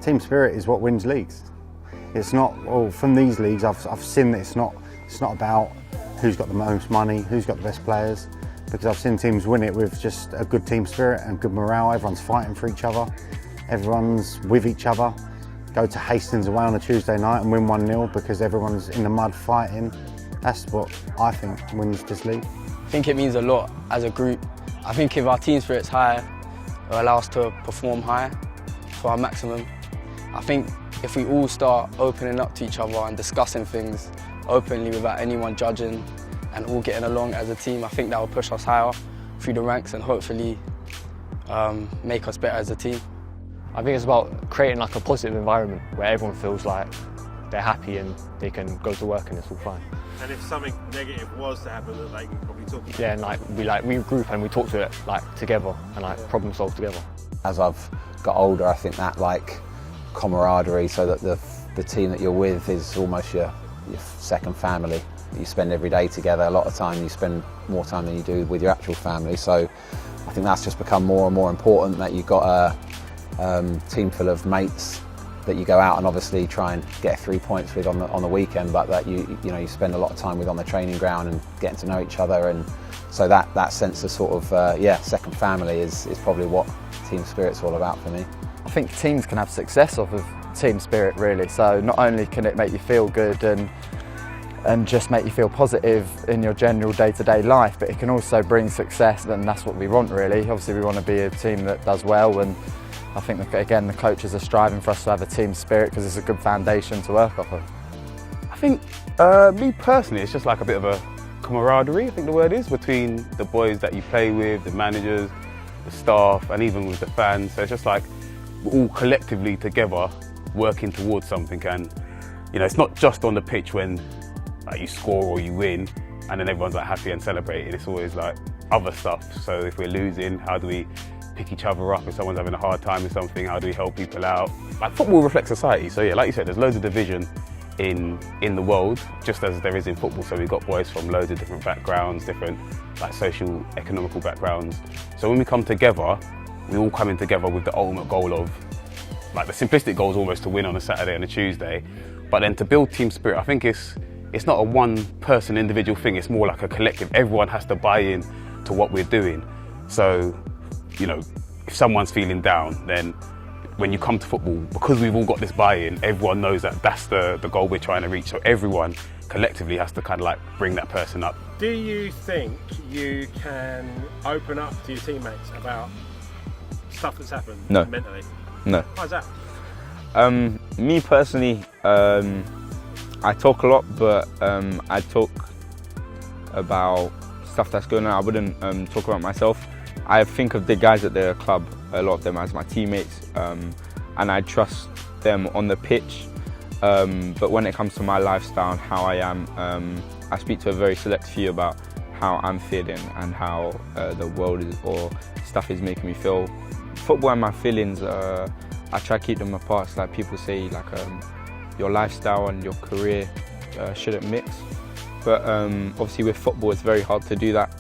Team spirit is what wins leagues. It's not, well, from these leagues I've seen that it's not about who's got the most money, who's got the best players, because I've seen teams win it with just a good team spirit and good morale. Everyone's fighting for each other, everyone's with each other. Go to Hastings away on a Tuesday night and win 1-0 because everyone's in the mud fighting. That's what I think wins this league. I think it means a lot as a group. I think if our team spirit's high, it'll allow us to perform high to our maximum. I think if we all start opening up to each other and discussing things openly without anyone judging and all getting along as a team, I think that will push us higher through the ranks and hopefully make us better as a team. I think it's about creating like a positive environment where everyone feels like they're happy and they can go to work and it's all fine. And if something negative was to happen, that they can probably talk about. Yeah, and we regroup and we talk to it together and problem solve together. As I've got older, I think that camaraderie, so that the team that you're with is almost your second family. You spend every day together. A lot of time you spend more time than you do with your actual family. So I think that's just become more and more important, that you've got a team full of mates that you go out and obviously try and get 3 points with on the weekend, but that you spend a lot of time with on the training ground and getting to know each other. And so that sense of sort of second family is probably what team spirit's all about for me. I think teams can have success off of team spirit, really. So not only can it make you feel good and just make you feel positive in your general day-to-day life, but it can also bring success, and that's what we want, really. Obviously we want to be a team that does well, and I think, again, the coaches are striving for us to have a team spirit because it's a good foundation to work off of. I think, me personally, it's just like a bit of a camaraderie, I think the word is, between the boys that you play with, the managers, the staff, and even with the fans. So it's just like we're all collectively together working towards something, and it's not just on the pitch when you score or you win and then everyone's happy and celebrating. It's always other stuff. So if we're losing, how do we pick each other up? If someone's having a hard time with something, how do we help people out? Football reflects society, so yeah, like you said, there's loads of division in the world, just as there is in football. So we've got boys from loads of different backgrounds, different social, economical backgrounds. So when we come together, we all come in together with the ultimate goal of, the simplistic goal is almost to win on a Saturday and a Tuesday, but then to build team spirit, I think it's not a one-person individual thing, it's more like a collective. Everyone has to buy in to what we're doing. So, if someone's feeling down, then when you come to football, because we've all got this buy-in, everyone knows that that's the goal we're trying to reach. So everyone collectively has to bring that person up. Do you think you can open up to your teammates about stuff that's happened mentally? No. Why's that? Me personally, I talk a lot, but I talk about stuff that's going on. I wouldn't talk about myself. I think of the guys at the club, a lot of them, as my teammates, and I trust them on the pitch. But when it comes to my lifestyle and how I am, I speak to a very select few about how I'm feeling and how the world or stuff is making me feel. Football and my feelings, I try to keep them apart. It's like people say, your lifestyle and your career shouldn't mix. But obviously with football, it's very hard to do that.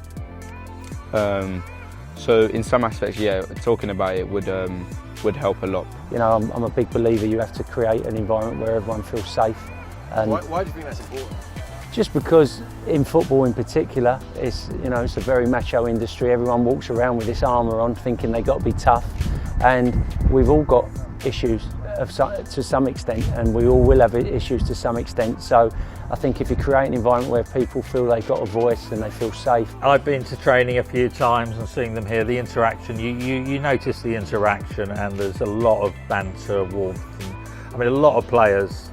So in some aspects, yeah, talking about it would help a lot. I'm a big believer you have to create an environment where everyone feels safe. And why do you think that's important? Just because in football in particular, it's a very macho industry. Everyone walks around with this armour on, thinking they've got to be tough, and we've all got issues to some extent, and we all will have issues to some extent. So I think if you create an environment where people feel they've got a voice and they feel safe. I've been to training a few times and seeing them here, the interaction, you notice the interaction, and there's a lot of banter, warmth. And, a lot of players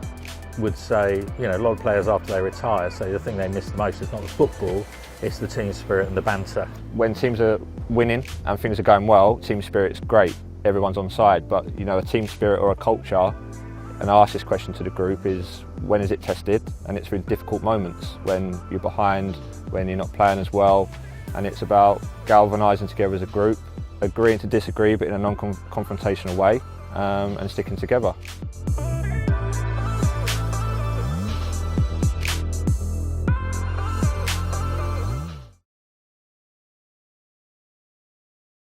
would say, a lot of players after they retire say the thing they miss the most is not the football, it's the team spirit and the banter. When teams are winning and things are going well, team spirit's great. Everyone's on side, but a team spirit or a culture, and I ask this question to the group, is when is it tested? And it's through difficult moments, when you're behind, when you're not playing as well, and it's about galvanising together as a group, agreeing to disagree but in a non-confrontational way, and sticking together.